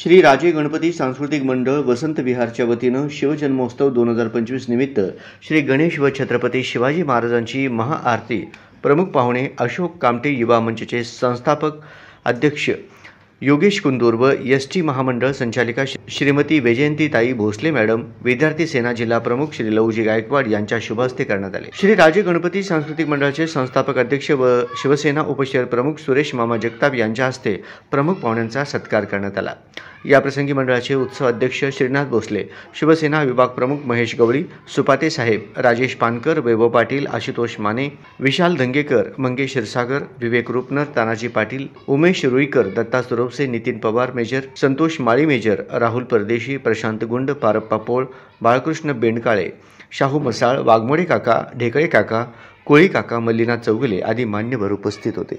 श्री राजे गणपती सांस्कृतिक मंडळ वसंत विहारच्या वतीनं शिवजन्मोत्सव 2025 निमित्त श्री गणेश व छत्रपती शिवाजी महाराजांची महाआरती प्रमुख पाहुणे अशोक कामटे युवा मंचचे संस्थापक अध्यक्ष योगेश कुंदूर व एसटी महामंडळ संचालिका श्रीमती वैजयंतीताई भोसले मॅडम, विद्यार्थी सेना जिल्हा प्रमुख श्री लवजी गायकवाड यांच्या शुभ हस्ते करण्यात आले। श्री राजे गणपती सांस्कृतिक मंडळाचे संस्थापक अध्यक्ष व शिवसेना उपशहर प्रमुख सुरेश मामा जगताप यांच्या हस्ते प्रमुख पाहुण्यांचा सत्कार करण्यात आला। याप्रसंगी मंडळाचे उत्सव अध्यक्ष श्रीनाथ भोसले, शिवसेना विभाग प्रमुख महेश गवळी, सुपाते साहेब, राजेश पानकर, वैभव पाटील, आशुतोष माने, विशाल धंगेकर, मंगेश क्षीरसागर, विवेक रूपनर, तानाजी पाटील, उमेश रुईकर, दत्ता सुरवसे, नितीन पवार मेजर, संतोष माळी मेजर, राहुल परदेशी, प्रशांत गुंड, पारप्पा पोळ, बाळकृष्ण बेंडकाळे, शाहू मसाळ, वाघमोडे काका, ढेकळे काका, कोळी काका, मल्लीनाथ चौगुले आदी मान्यवर उपस्थित होते।